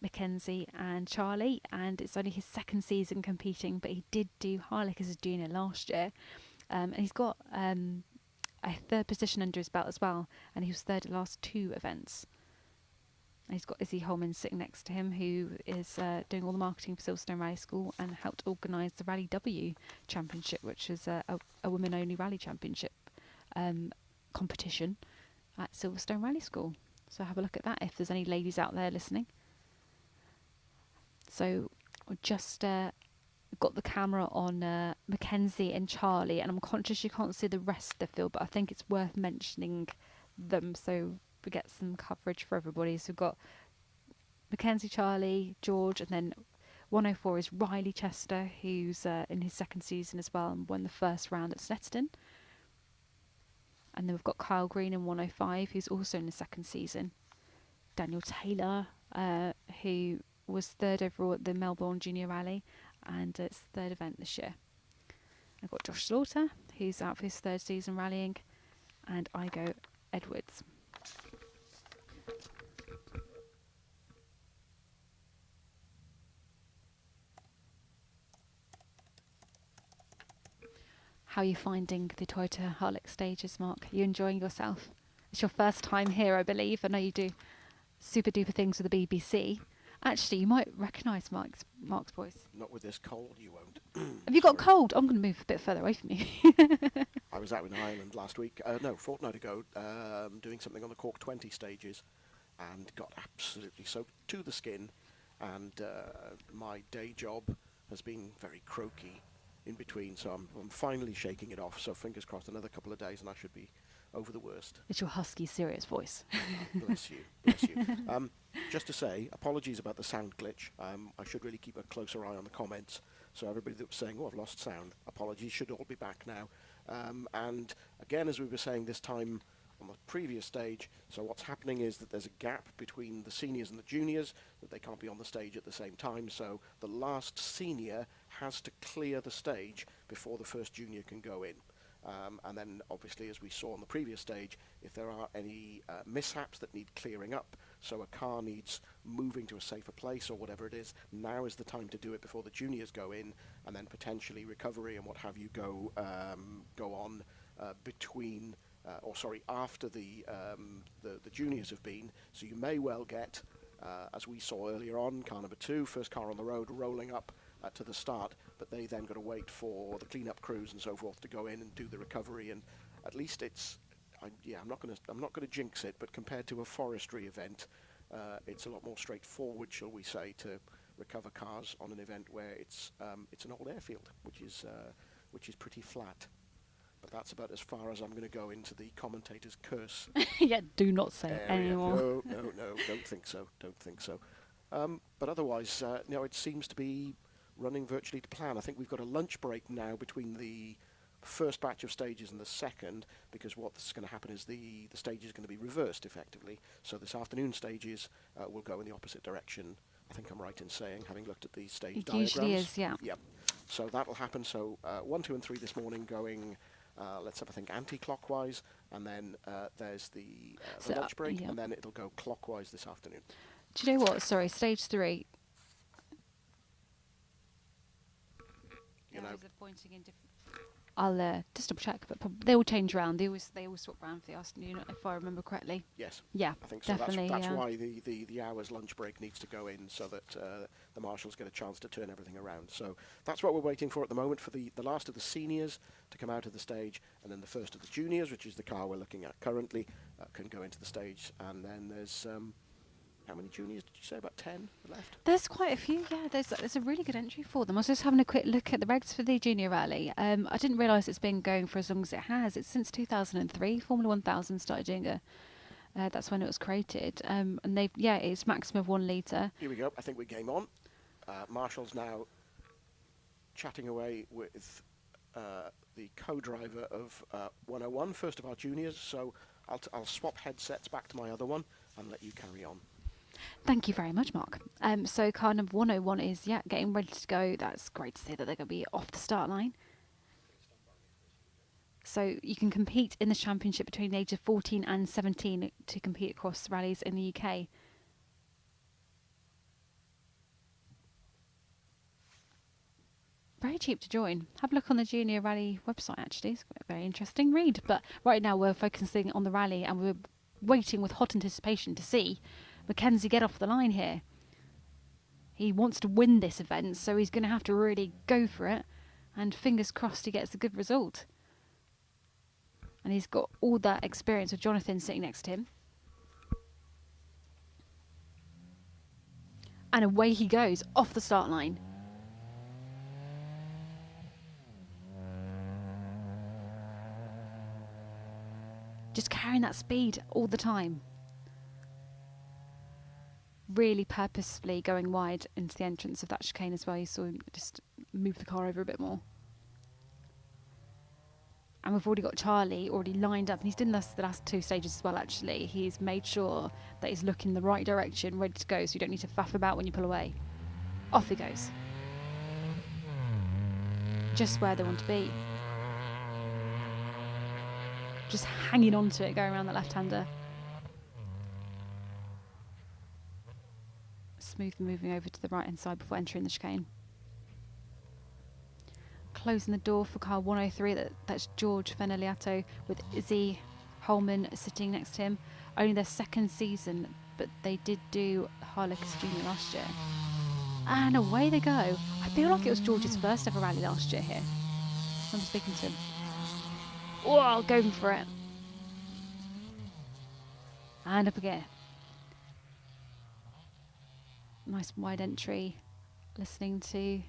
S1: Mackenzie and Charlie, and it's only his 2nd season competing, but he did do Harlech as a junior last year. And he's got a 3rd position under his belt as well, and he was 3rd at last 2 events. And he's got Izzy Holman sitting next to him, who is doing all the marketing for Silverstone Rally School and helped organise the Rally W Championship, which is a women-only rally championship competition at Silverstone Rally School. So have a look at that if there's any ladies out there listening. So we just got the camera on Mackenzie and Charlie, and I'm conscious you can't see the rest of the field, but I think it's worth mentioning them so we get some coverage for everybody. So we've got Mackenzie, Charlie, George, and then 104 is Riley Chester, who's in his 2nd season as well and won the 1st round at Snetterton. And then we've got Kyle Green in 105, who's also in the 2nd season. Daniel Taylor, who was 3rd overall at the Melbourne Junior Rally, and it's 3rd event this year. I've got Josh Slaughter, who's out for his 3rd season rallying, and Igo Edwards. How are you finding the Toyota Harlech stages, Mark? Are you enjoying yourself? It's your first time here, I believe. I know you do super duper things with the BBC. Actually, you might recognise Mark's voice.
S2: Not with this cold, you won't.
S1: Have you got cold? I'm going to move a bit further away from you.
S2: I was out in Ireland last week, fortnight ago, doing something on the Cork 20 stages, and got absolutely soaked to the skin, and my day job has been very croaky in between, so I'm finally shaking it off, so fingers crossed another couple of days and I should be over the worst.
S1: It's your husky, serious voice.
S2: Bless you, bless you. Just to say, apologies about the sound glitch. I should really keep a closer eye on the comments, so everybody that was saying, oh, I've lost sound, apologies, should all be back now. And again, as we were saying this time on the previous stage, so what's happening is that there's a gap between the seniors and the juniors, that they can't be on the stage at the same time, so the last senior has to clear the stage before the first junior can go in. And then obviously, as we saw on the previous stage, if there are any mishaps that need clearing up, so a car needs moving to a safer place or whatever it is, now is the time to do it before the juniors go in, and then potentially recovery and what have you go on after the juniors have been. So you may well get, as we saw earlier on, car number 2, first car on the road, rolling up to the start, but they then got to wait for the clean-up crews and so forth to go in and do the recovery. And at least I'm not going to jinx it, but compared to a forestry event, it's a lot more straightforward, shall we say, to recover cars on an event where it's an old airfield, which is pretty flat. But that's about as far as I'm going to go into the commentator's curse
S1: Yeah, do not say it
S2: area.
S1: anymore.
S2: No, don't think so. Don't think so. But otherwise, it seems to be running virtually to plan. I think we've got a lunch break now between the first batch of stages and the second, because what's going to happen is the stage is going to be reversed effectively. So this afternoon stages will go in the opposite direction. I think I'm right in saying, having looked at the stage
S1: It
S2: diagrams.
S1: usually is, yeah.
S2: Yeah. So that'll happen. So 1, 2, and 3 this morning going, let's have a think, anti-clockwise, and then there's the lunch break,
S1: yeah.
S2: and then it'll go clockwise this afternoon.
S1: Do you know what? Sorry, stage 3.
S2: You know,
S1: Pointing in different. I'll just double check, but they all change around. They always swap around for the afternoon, if I remember correctly.
S2: yes.
S1: Yeah,
S2: I think so.
S1: definitely.
S2: That's
S1: yeah.
S2: why the hour's lunch break needs to go in, so that the marshals get a chance to turn everything around. So that's what we're waiting for at the moment, for the last of the seniors to come out of the stage, and then the first of the juniors, which is the car we're looking at currently, can go into the stage. And then there's how many juniors did you say? About 10 left?
S1: There's quite a few, yeah. There's a really good entry for them. I was just having a quick look at the regs for the junior rally. I didn't realise it's been going for as long as it has. It's since 2003. Formula 1000 started doing it. That's when it was created. And it's maximum of 1 litre.
S2: Here we go. I think we're game on. Marshall's now chatting away with the co-driver of 101, first of our juniors. So I'll swap headsets back to my other one and let you carry on.
S1: Thank you very much, Mark. So car number 101 is, getting ready to go. That's great to see that they're going to be off the start line. So you can compete in the championship between the age of 14 and 17 to compete across rallies in the UK. Very cheap to join. Have a look on the Junior Rally website, actually. It's a very interesting read. But right now we're focusing on the rally, and we're waiting with hot anticipation to see Mackenzie get off the line here. He wants to win this event, so he's going to have to really go for it, and fingers crossed he gets a good result. And he's got all that experience with Jonathan sitting next to him. And away he goes, off the start line. Just carrying that speed all the time. Really purposefully going wide into the entrance of that chicane as well. You saw him just move the car over a bit more. And we've already got Charlie already lined up, and he's done this the last 2 stages as well, actually. He's made sure that he's looking the right direction, ready to go, so you don't need to faff about when you pull away. Off he goes. Just where they want to be. Just hanging on to it, going around the left-hander. Smoothly moving over to the right-hand side before entering the chicane. Closing the door for car 103, that's George Veneliato with Izzy Holman sitting next to him. Only their 2nd season, but they did do Harlequin Junior last year. And away they go. I feel like it was George's first ever rally last year here. I'm speaking to him. Oh, going for it. And up again. Nice wide entry. Listening to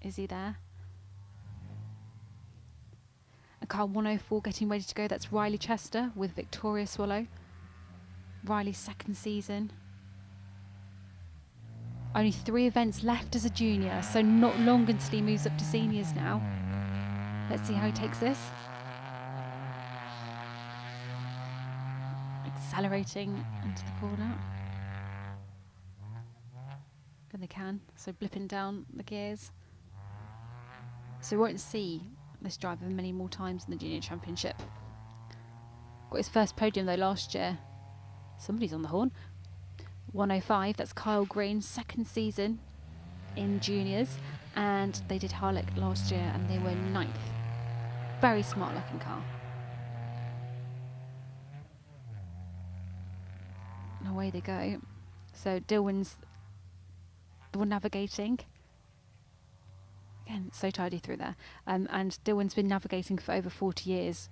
S1: Izzy there. And car 104 getting ready to go. That's Riley Chester with Victoria Swallow. Riley's 2nd season. Only 3 events left as a junior, so not long until he moves up to seniors now. Let's see how he takes this. Accelerating into the corner. Good they can, so blipping down the gears. So we won't see this driver many more times in the Junior Championship. Got his first podium though last year. Somebody's on the horn. 105, that's Kyle Green, 2nd season in juniors, and they did Harlech last year and they were 9th. Very smart looking car. And away they go. So Dilwyn's the one navigating. Again, so tidy through there. And Dilwyn's been navigating for over 40 years.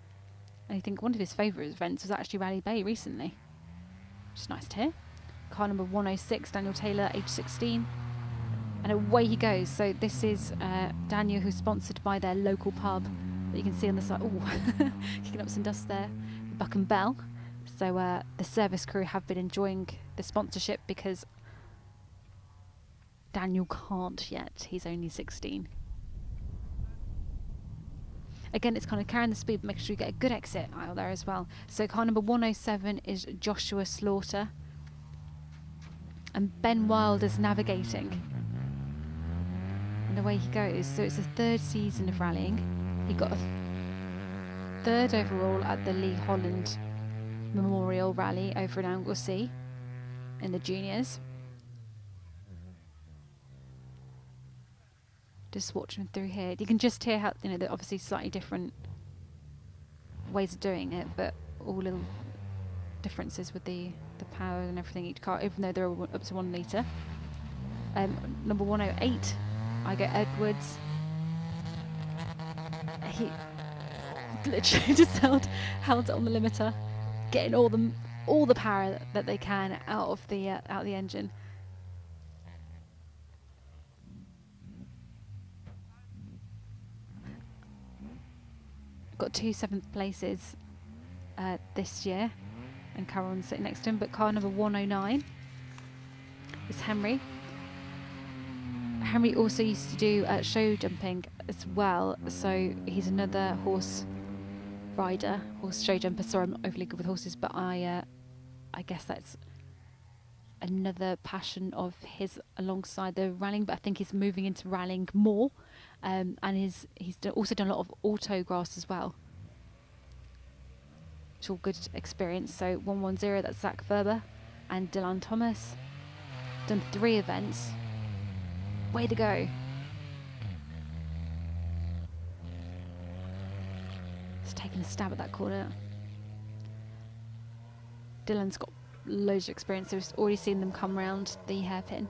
S1: And I think one of his favourite events was actually Rally Bay recently. Which is nice to hear. Car number 106, Daniel Taylor, age 16. And away he goes. So this is Daniel, who's sponsored by their local pub, that you can see on the side. Oh, kicking up some dust there. Buck and Bell. So the service crew have been enjoying the sponsorship because Daniel can't yet. He's only 16. Again, it's kind of carrying the speed, but making sure you get a good exit out there as well. So car number 107 is Joshua Slaughter. And Ben Wilder's navigating. And away he goes. So it's the third season of rallying. He got a third overall at the Lee Holland Memorial Rally over in Anglesey in the juniors. Just watching through here, you can just hear how, you know, they're obviously slightly different ways of doing it, but all little differences with the power and everything each car, even though they're up to 1 litre. Number 108, Igo Edwards. He literally just held it on the limiter, getting all the power that they can out of the engine. Got 2 7th places this year, and Cameron's sitting next to him. But car number 109 is Henry. Henry also used to do show jumping as well, so he's another horse rider, horse show jumper. Sorry, I'm not overly good with horses, but I guess that's another passion of his alongside the rallying. But I think he's moving into rallying more, and he's also done a lot of autograss as well. It's all good experience. So 110, that's Zach Verber and Dylan Thomas. Done 3 events. Way to go. Just taking a stab at that corner. Dylan's got loads of experience. So we've already seen them come round the hairpin.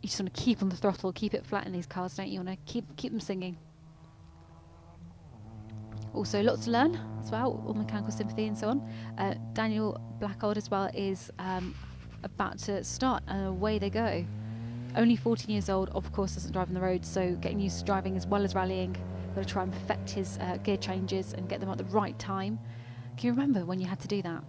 S1: You just want to keep on the throttle, keep it flat in these cars, don't you? You want to keep them singing. Also, lots to learn as well, all mechanical sympathy and so on. Daniel Blackold as well is about to start, and away they go. Only 14 years old, of course, doesn't drive on the road, so getting used to driving as well as rallying. Got to try and perfect his gear changes and get them at the right time. Can you remember when you had to do that?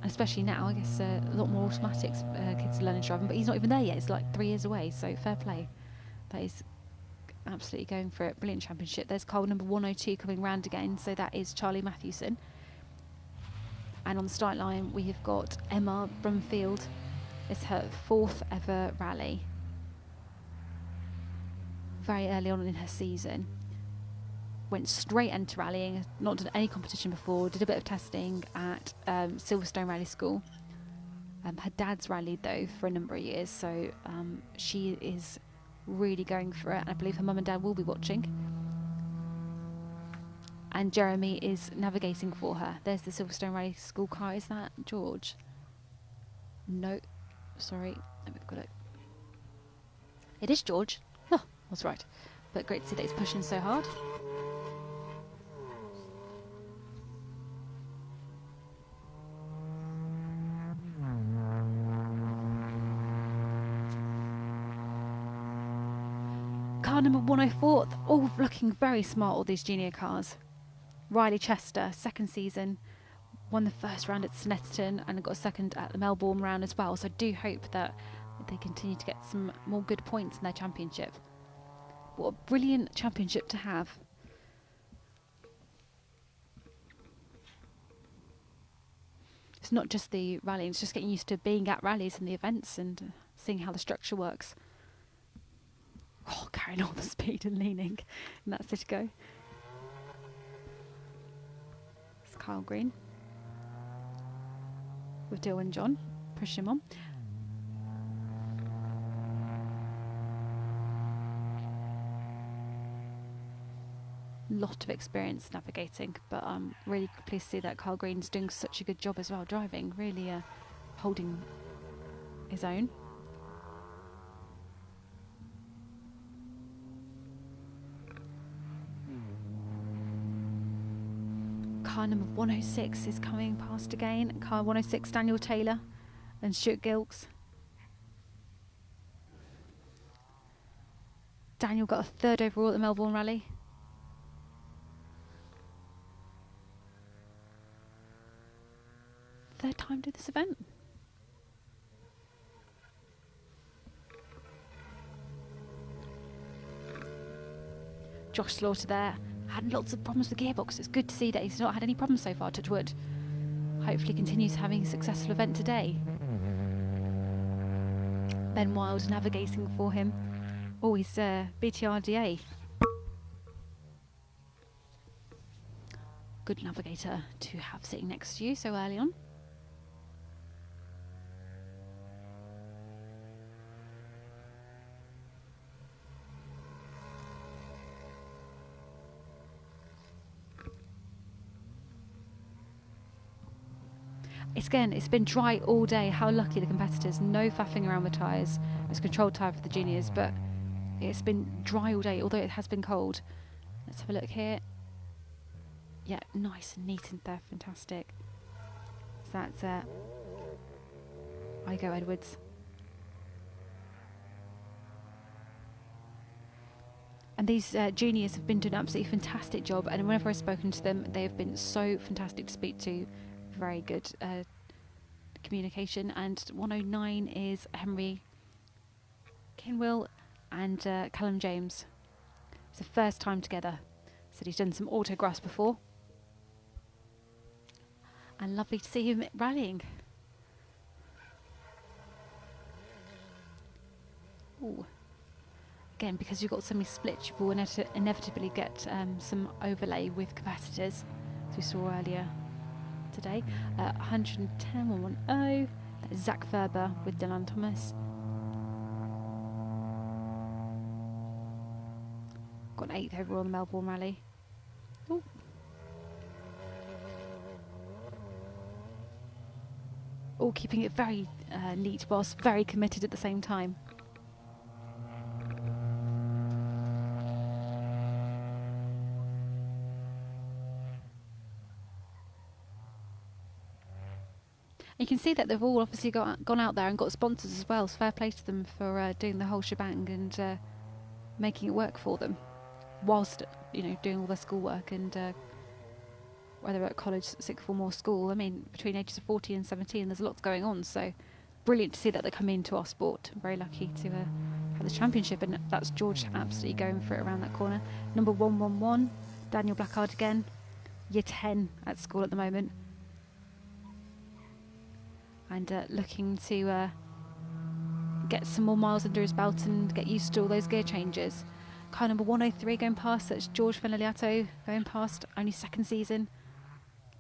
S1: Especially now, I guess a lot more automatics kids are learning driving, but he's not even there yet. It's like 3 years away, so fair play. That is absolutely going for it. Brilliant championship. There's car number 102 coming round again, so that is Charlie Matthewson. And on the start line, we have got Emma Brumfield. It's her 4th ever rally. Very early on in her season. Went straight into rallying, not done any competition before, did a bit of testing at Silverstone Rally School. Her dad's rallied though for a number of years, so she is really going for it, and I believe her mum and dad will be watching. And Jeremy is navigating for her. There's the Silverstone Rally School car. Is that George? No, sorry, we've got it. It is George. Oh, that's right. But great to see that he's pushing so hard. Car number 104, all looking very smart, all these junior cars. Riley Chester, 2nd season, won the 1st round at Snetterton and got a 2nd at the Melbourne round as well. So I do hope that they continue to get some more good points in their championship. What a brilliant championship to have. It's not just the rallying, it's just getting used to being at rallies and the events and seeing how the structure works. Oh, carrying all the speed and leaning. And that's it to go. It's Kyle Green. With Dylan John. Push him on. Lot of experience navigating, but I'm really pleased to see that Kyle Green's doing such a good job as well, driving, really holding his own. Car number 106 is coming past again. Car 106, Daniel Taylor and Stuart Gilks. Daniel got a third overall at the Melbourne Rally. Third time doing this event. Josh Slaughter there had lots of problems with the gearbox. It's good to see that he's not had any problems so far, touch wood. Hopefully continues having a successful event today. Ben Wild navigating for him. Oh, he's BTRDA. Good navigator to have sitting next to you so early on. It's been dry all day. How lucky the competitors. No faffing around with tyres. It's controlled tyre for the juniors, but it's been dry all day, although it has been cold. Let's have a look here. Yeah, nice and neat and there, fantastic. So that's Igo Edwards. And these juniors have been doing an absolutely fantastic job, and whenever I've spoken to them, they have been so fantastic to speak to. Very good communication. And 109 is Henry Kinwill and Callum James. It's the first time together. Said he's done some autographs before. And lovely to see him rallying. Ooh. Again, because you've got so many splits, you will inevitably get some overlay with competitors, as we saw earlier today. 110, 110. That's Zach Ferber with Dylan Thomas. Got an 8th overall in the Melbourne Rally. Ooh. All keeping it very neat whilst very committed at the same time. You can see that they've all obviously gone out there and got sponsors as well, so fair play to them for doing the whole shebang and making it work for them, whilst doing all their schoolwork and whether at college, sixth form or school. I mean, between ages of 14 and 17, there's lots going on, so brilliant to see that they come into our sport. Very lucky to have the championship, and that's George absolutely going for it around that corner. Number 111, Daniel Blackard again, year 10 at school at the moment. And looking to get some more miles under his belt and get used to all those gear changes. Car number 103 going past, that's George Feneliato going past, only second season.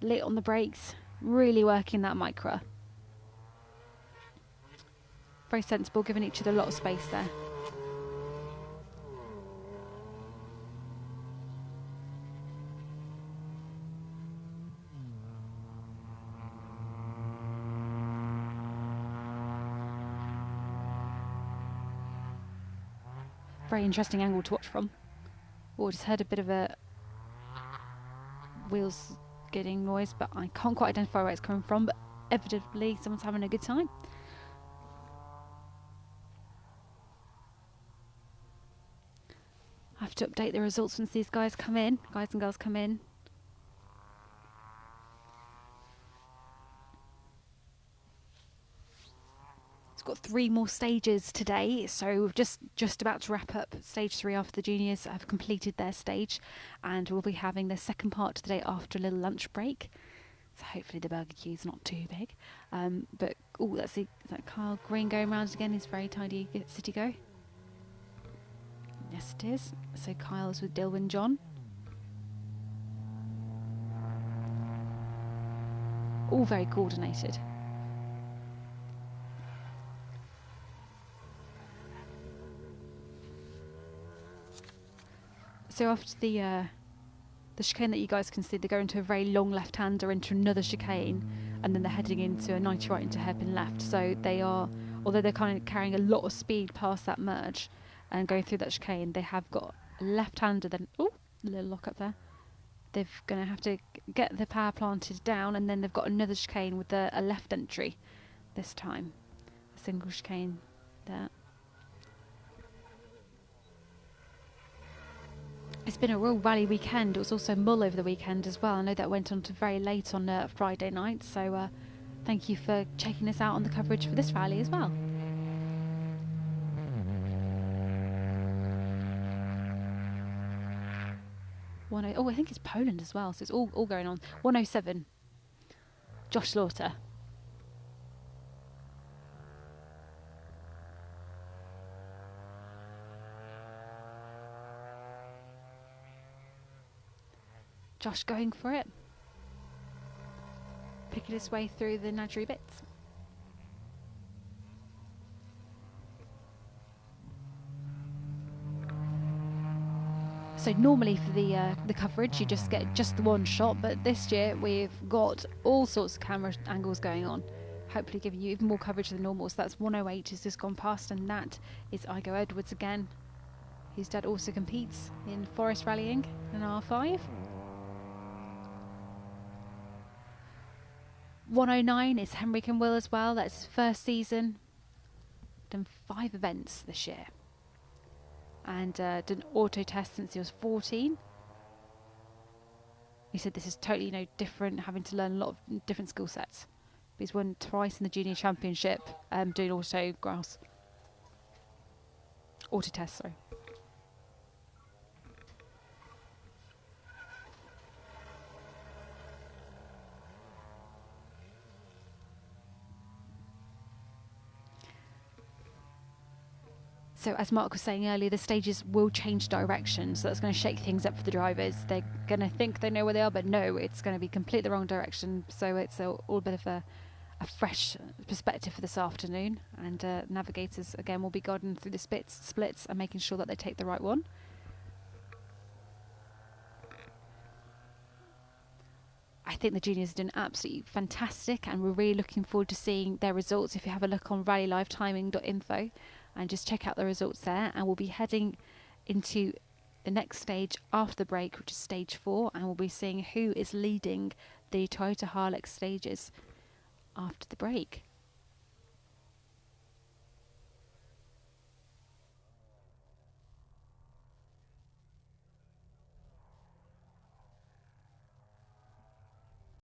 S1: Lit on the brakes, really working that micra. Very sensible, giving each other a lot of space there. Very interesting angle to watch from. Oh, just heard a bit of a wheels getting noise, but I can't quite identify where it's coming from, but evidently someone's having a good time. I have to update the results once these guys and girls come in. Got 3 more stages today, so we're just about to wrap up stage 3 after the juniors have completed their stage, and we'll be having the second part today after a little lunch break, so hopefully the burger queue's not too big. But is that Kyle Green going round again? He's very tidy City Go. Yes it is. So Kyle's with Dilwyn John. All very coordinated. So after the chicane that you guys can see, they go into a very long left-hander into another chicane, and then they're heading into a 90 right into hairpin left. So they are, although they're kind of carrying a lot of speed past that merge and going through that chicane, they have got a left-hander. Then a little lock up there. They're going to have to get the power planted down, and then they've got another chicane with a left entry this time. A single chicane there. it's been a real rally weekend. It was also Mull over the weekend as well. I know that went on to very late on Friday night, so thank you for checking us out on the coverage for this rally as well. I think it's Poland as well, so it's all going on. 107. Josh Slaughter. Josh going for it. Picking his way through the Nadri bits. So normally for the coverage you just get just the one shot, but this year we've got all sorts of camera angles going on, hopefully giving you even more coverage than normal. So that's 108 has just gone past, and that is Igo Edwards again. His dad also competes in forest rallying in R5. 109 is Henrik and Will as well. That's his first season. Done 5 events this year. And done auto test since he was 14. He said this is totally different, having to learn a lot of different skill sets. But he's won twice in the junior championship doing auto test, sorry. So as Mark was saying earlier, the stages will change direction, so that's going to shake things up for the drivers. They're going to think they know where they are, but no, it's going to be completely the wrong direction. So it's all a bit of a fresh perspective for this afternoon, and navigators again will be guiding through the splits and making sure that they take the right one. I think the juniors are doing absolutely fantastic, and we're really looking forward to seeing their results. If you have a look on rallylifetiming.info and just check out the results there, and we'll be heading into the next stage after the break, which is stage 4, and we'll be seeing who is leading the Toyota Hilux stages after the break.